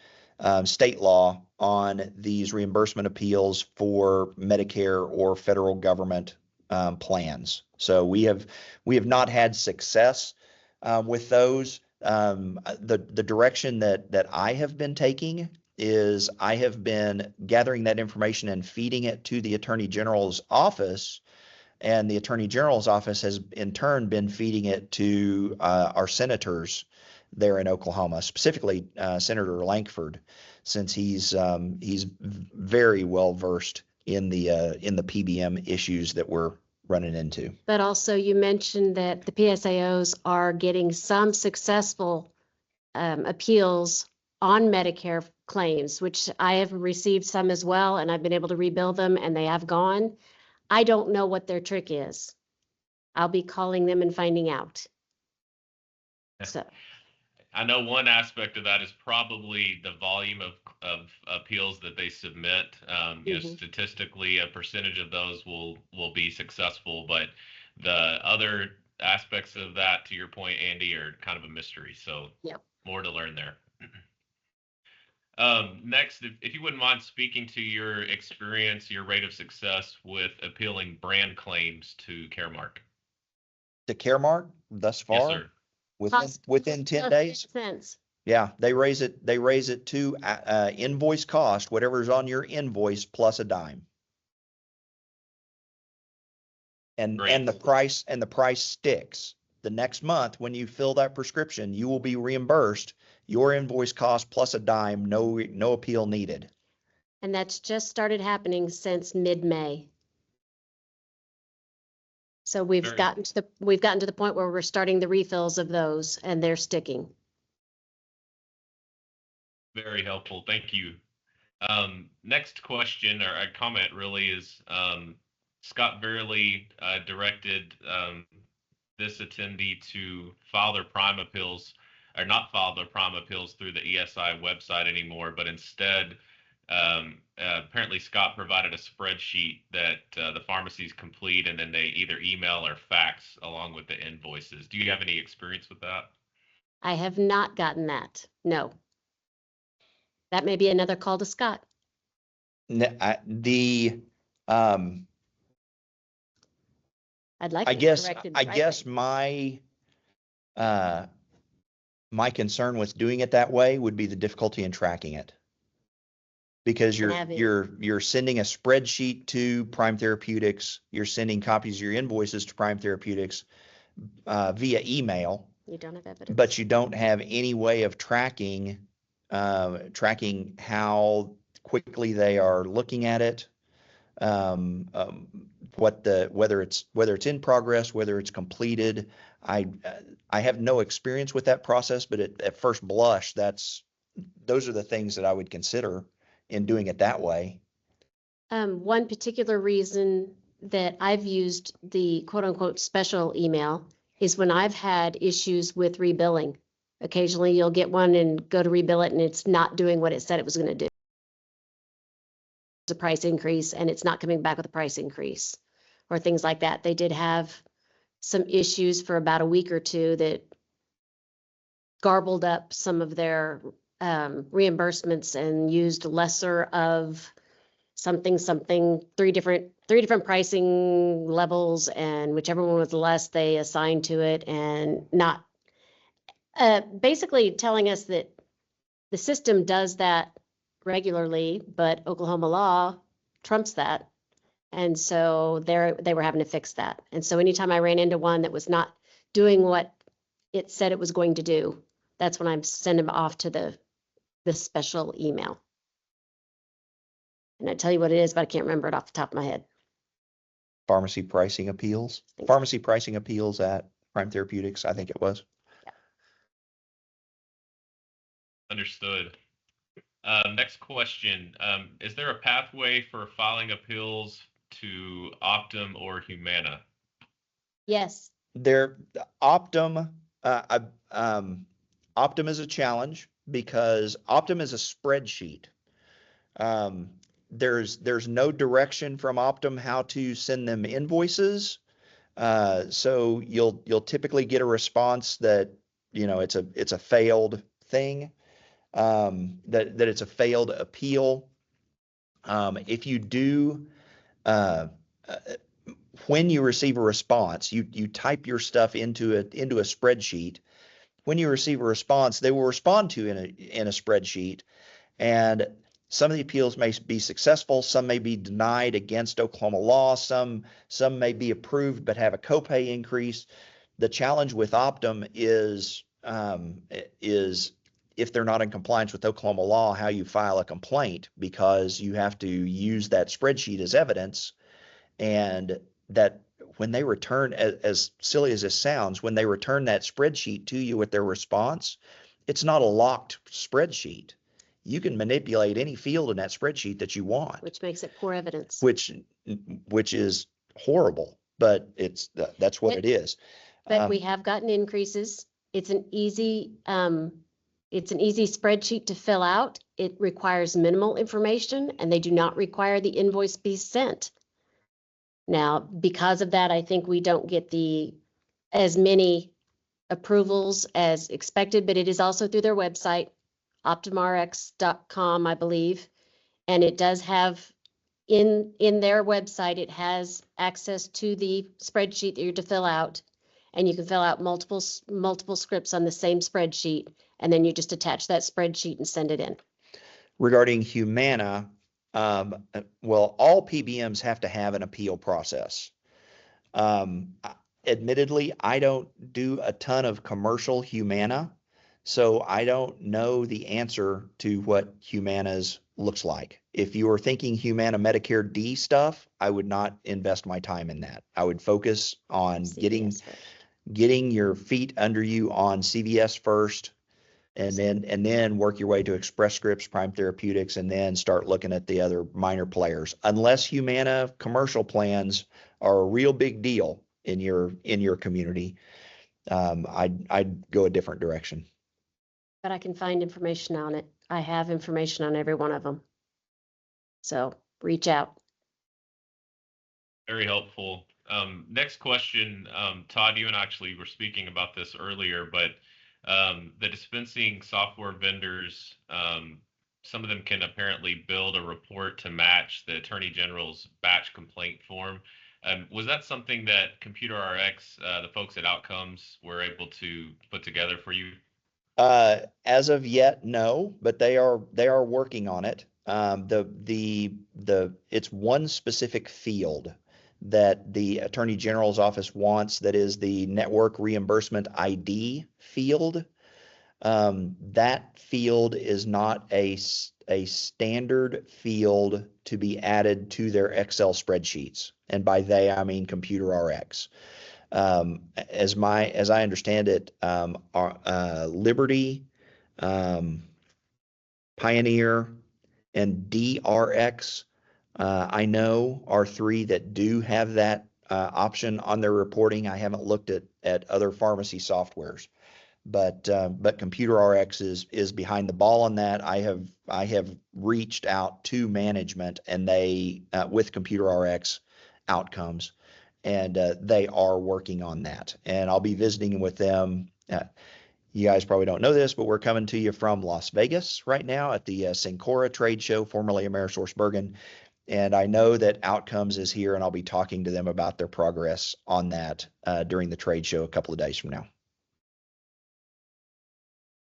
state law on these reimbursement appeals for Medicare or federal government plans. So we have not had success with those. The direction that I have been taking is I have been gathering that information and feeding it to the Attorney General's office, and the Attorney General's office has in turn been feeding it to our senators there in Oklahoma, specifically Senator Lankford, since he's very well versed in the PBM issues that we're running into. But also you mentioned that the PSAOs are getting some successful appeals on Medicare claims, which I have received some as well, and I've been able to rebill them and they have gone. I don't know what their trick is. I'll be calling them and finding out. So I know one aspect of that is probably the volume of appeals that they submit. You know, statistically, a percentage of those will be successful, but the other aspects of that, to your point, Andy, are kind of a mystery. So more to learn there. Next, if you wouldn't mind speaking to your experience, your rate of success with appealing brand claims to Caremark. To Caremark thus far? Yes, sir. Within 10 days? Yeah, they raise it to invoice cost, whatever's on your invoice plus a dime. And the price sticks. The next month when you fill that prescription, you will be reimbursed your invoice cost plus a dime, no appeal needed. And that's just started happening since mid-May. So we've gotten to the point where we're starting the refills of those, and they're sticking. Very helpful. Thank you. Next question or a comment really is Scott Verley directed this attendee to file their prime appeals, or not file their prime appeals through the ESI website anymore, but instead apparently Scott provided a spreadsheet that the pharmacies complete, and then they either email or fax along with the invoices. Do you have any experience with that? I have not gotten that. No. That may be another call to Scott. I'd like. I guess my concern with doing it that way would be the difficulty in tracking it. Because you're sending a spreadsheet to Prime Therapeutics, you're sending copies of your invoices to Prime Therapeutics via email. You don't have evidence. But you don't have any way of tracking how quickly they are looking at it, whether it's in progress, whether it's completed. I have no experience with that process, but at first blush, those are the things that I would consider in doing it that way. One particular reason that I've used the quote unquote special email is when I've had issues with rebilling. Occasionally you'll get one and go to rebill it and it's not doing what it said it was going to do. It's a price increase and it's not coming back with a price increase or things like that. They did have some issues for about a week or two that garbled up some of their reimbursements and used lesser of something, three different pricing levels, and whichever one was less, they assigned to it, and not basically telling us that the system does that regularly, but Oklahoma law trumps that. And so they were having to fix that. And so anytime I ran into one that was not doing what it said it was going to do, that's when I'm sending them off to the special email. And I tell you what it is, but I can't remember it off the top of my head. Pharmacy pricing appeals. Pharmacy pricing appeals at Prime Therapeutics, I think it was. Yeah. Understood. Next question. Is there a pathway for filing appeals to Optum or Humana? Yes. Optum is a challenge because Optum is a spreadsheet. There's no direction from Optum how to send them invoices. So you'll typically get a response that, it's a failed thing, that it's a failed appeal. If you do, when you receive a response, you type your stuff into a spreadsheet. When you receive a response, they will respond to in a spreadsheet, and some of the appeals may be successful, some may be denied against Oklahoma law, some may be approved but have a copay increase. The challenge with Optum is if they're not in compliance with Oklahoma law, how you file a complaint, because you have to use that spreadsheet as evidence. And that when they return, as silly as this sounds, when they return that spreadsheet to you with their response, it's not a locked spreadsheet. You can manipulate any field in that spreadsheet that you want, Which makes it poor evidence. which is horrible, but that's what it is. But we have gotten increases. It's an easy spreadsheet to fill out. It requires minimal information, and they do not require the invoice be sent. Now, because of that, I think we don't get as many approvals as expected, but it is also through their website, optumrx.com, I believe. And it does have in their website, it has access to the spreadsheet that you're to fill out. And you can fill out multiple scripts on the same spreadsheet, and then you just attach that spreadsheet and send it in. Regarding Humana, well, all PBMs have to have an appeal process. Admittedly, I don't do a ton of commercial Humana, so I don't know the answer to what Humana's looks like. If you are thinking Humana Medicare D stuff, I would not invest my time in that. I would focus on getting your feet under you on CVS first, and then work your way to Express Scripts, Prime Therapeutics, and then start looking at the other minor players. Unless Humana commercial plans are a real big deal in your community, I'd go a different direction. But I can find information on it. I have information on every one of them. So reach out. Very helpful. Next question, Todd, you and I actually were speaking about this earlier, but the dispensing software vendors, some of them can apparently build a report to match the Attorney General's batch complaint form. Was that something that Computer RX, the folks at Outcomes, were able to put together for you? As of yet, no, but they are working on it. It's one specific field that the Attorney General's office wants, that is the network reimbursement ID field. That field is not a standard field to be added to their Excel spreadsheets. And by they, I mean Computer RX. As I understand it, Liberty, Pioneer, and DRX, I know, are three that do have that option on their reporting. I haven't looked at other pharmacy softwares. but Computer RX is behind the ball on that. I have reached out to management, and they with Computer RX outcomes, and they are working on that. And I'll be visiting with them. You guys probably don't know this, but we're coming to you from Las Vegas right now at the Syncora trade show, formerly AmerisourceBergen. And I know that Outcomes is here, and I'll be talking to them about their progress on that during the trade show a couple of days from now.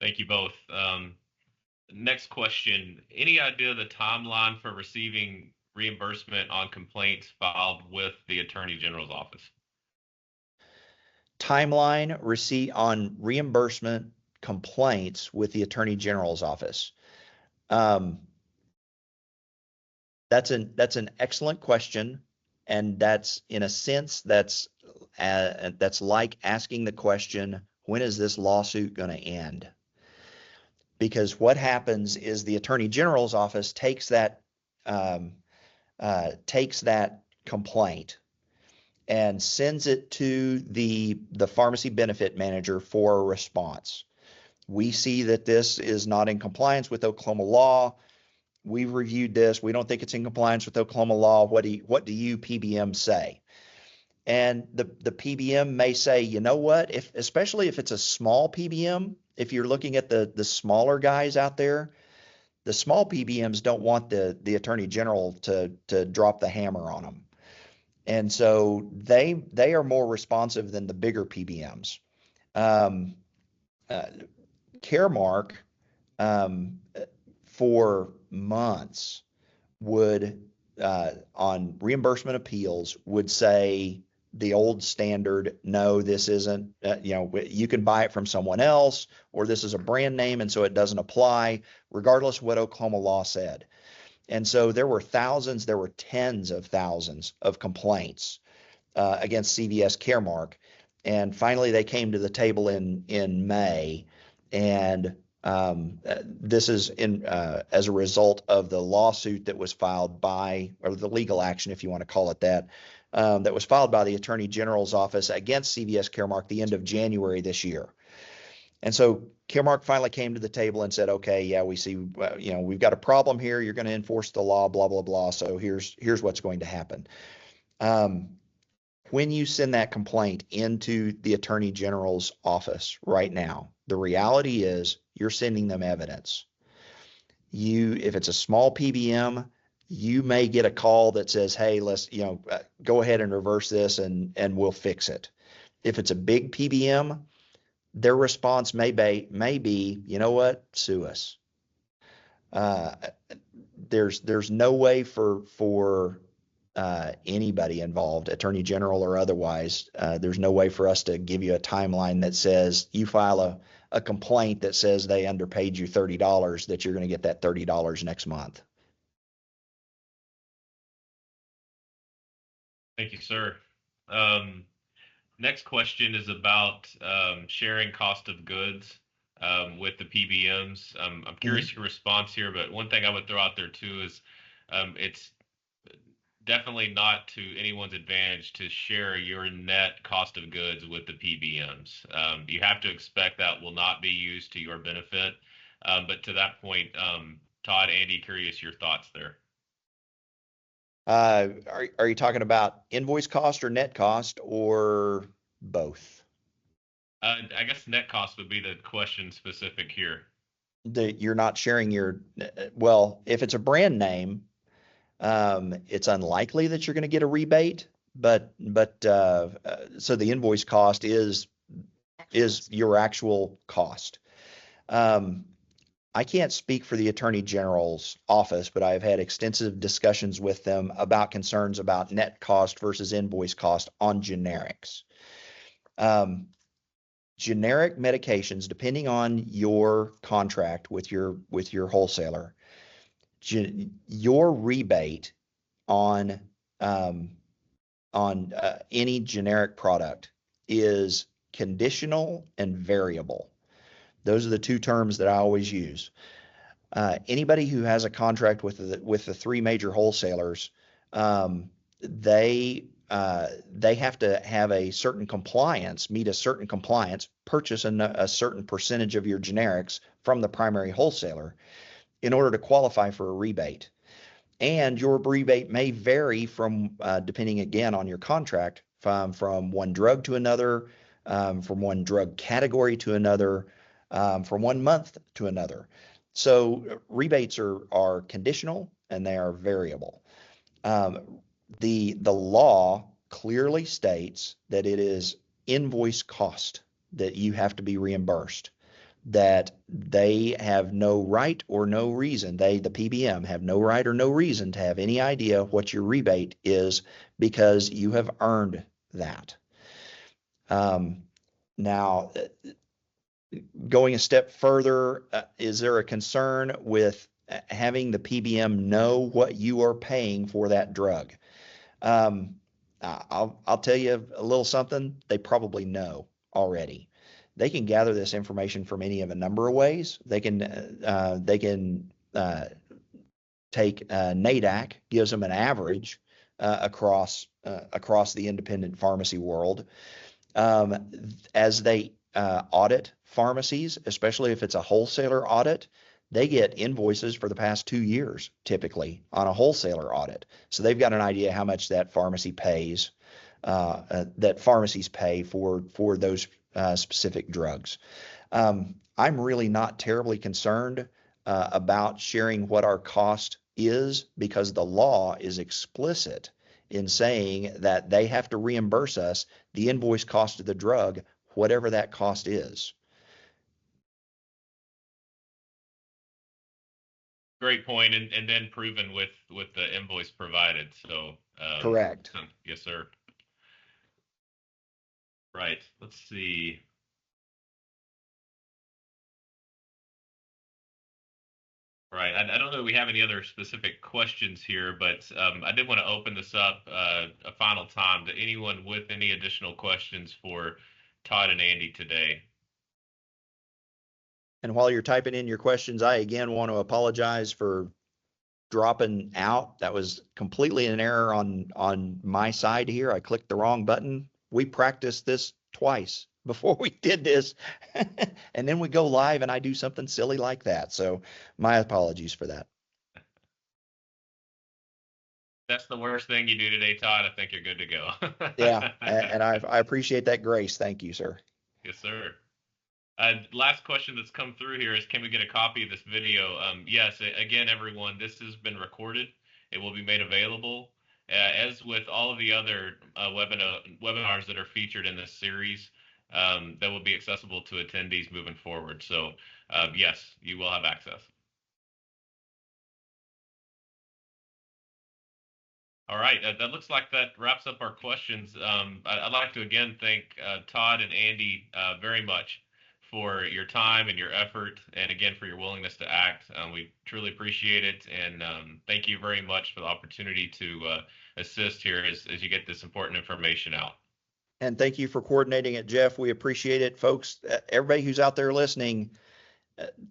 Thank you both. Next question. Any idea the timeline for receiving reimbursement on complaints filed with the Attorney General's office? Timeline receipt on reimbursement complaints with the Attorney General's office. That's an excellent question, and that's, in a sense, that's like asking the question, when is this lawsuit going to end? Because what happens is the Attorney General's office takes that complaint and sends it to the pharmacy benefit manager for a response. We see that this is not in compliance with Oklahoma law. We've reviewed this. We don't think it's in compliance with Oklahoma law. What do you PBM say? And the PBM may say, you know what, especially if it's a small PBM, if you're looking at the smaller guys out there, the small PBMs don't want the Attorney General to drop the hammer on them. And so they are more responsive than the bigger PBMs. Caremark, for months, would on reimbursement appeals would say the old standard, no, this isn't, you can buy it from someone else, or this is a brand name, and so it doesn't apply, regardless of what Oklahoma law said. And so there were tens of thousands of complaints against CVS Caremark. And finally, they came to the table in May, and this is as a result of the lawsuit that was filed or the legal action, if you want to call it that, that was filed by the Attorney General's office against CVS Caremark the end of January this year. And so Caremark finally came to the table and said, okay, yeah, we see, we've got a problem here. You're going to enforce the law, blah, blah, blah. So here's what's going to happen. When you send that complaint into the Attorney General's office right now, the reality is you're sending them evidence. If it's a small PBM, you may get a call that says, hey, let's, go ahead and reverse this and we'll fix it. If it's a big PBM, their response may be, you know what, sue us. There's no way for anybody involved, Attorney General or otherwise, there's no way for us to give you a timeline that says you file a complaint that says they underpaid you $30, that you're going to get that $30 next month. Thank you, sir. Next question is about sharing cost of goods with the PBMs. I'm curious your response here, but one thing I would throw out there too is it's definitely not to anyone's advantage to share your net cost of goods with the PBMs. You have to expect that will not be used to your benefit. But to that point, Todd, Andi, curious your thoughts there. Are you talking about invoice cost or net cost or both? I guess net cost would be the question specific here. You're not sharing well, if it's a brand name, it's unlikely that you're going to get a rebate, but so the invoice cost is your actual cost. I can't speak for the Attorney General's office, but I've had extensive discussions with them about concerns about net cost versus invoice cost on generics. Generic medications, depending on your contract with your wholesaler, your rebate on any generic product is conditional and variable. Those are the two terms that I always use. Anybody who has a contract with the three major wholesalers, they they have to have a certain compliance, meet a certain compliance, purchase a certain percentage of your generics from the primary wholesaler in order to qualify for a rebate. And your rebate may vary from, depending again on your contract, from one drug to another, from one drug category to another, from 1 month to another. So rebates are conditional and they are variable. The law clearly states that it is invoice cost that you have to be reimbursed, that they have no right or no reason, the PBM have no right or no reason to have any idea what your rebate is because you have earned that. Now, going a step further, is there a concern with having the PBM know what you are paying for that drug? I'll tell you a little something. They probably know already. They can gather this information from any of a number of ways. They can take NADAC, gives them an average across the independent pharmacy world. As they audit pharmacies, especially if it's a wholesaler audit, they get invoices for the past 2 years, typically, on a wholesaler audit. So they've got an idea how much that pharmacy pays, that pharmacies pay for those specific drugs. I'm really not terribly concerned about sharing what our cost is because the law is explicit in saying that they have to reimburse us the invoice cost of the drug, whatever that cost is. Great point, and then proven with the invoice provided. So correct. Yes, sir. Right. Let's see. Right. I don't know if we have any other specific questions here, but I did want to open this up a final time to anyone with any additional questions for Todd and Andi today. And while you're typing in your questions, I again want to apologize for dropping out. That was completely an error on my side here. I clicked the wrong button. We practiced this twice before we did this. And then we go live and I do something silly like that. So my apologies for that. That's the worst thing you do today, Todd. I think you're good to go. Yeah, and I appreciate that grace. Thank you, sir. Yes, sir. Last question that's come through here is, can we get a copy of this video? Yes, again, everyone, this has been recorded. It will be made available. As with all of the other webinars that are featured in this series, that will be accessible to attendees moving forward. So yes, you will have access. All right, that looks like that wraps up our questions. I'd like to again thank Todd and Andi very much for your time and your effort, and again for your willingness to act. We truly appreciate it, and thank you very much for the opportunity to assist here as you get this important information out. And thank you for coordinating it, Jeff. We appreciate it, folks. Everybody who's out there listening,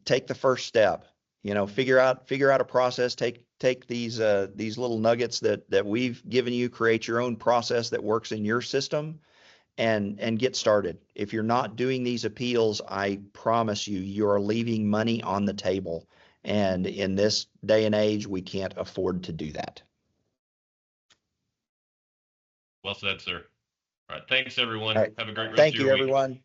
take the first step. You know, figure out a process. Take these little nuggets that we've given you, create your own process that works in your system, and get started. If you're not doing these appeals, I promise you're leaving money on the table. And in this day and age, we can't afford to do that. Well said, sir. All right. Thanks, everyone. All right. Have a great rest Thank of your you, week. everyone.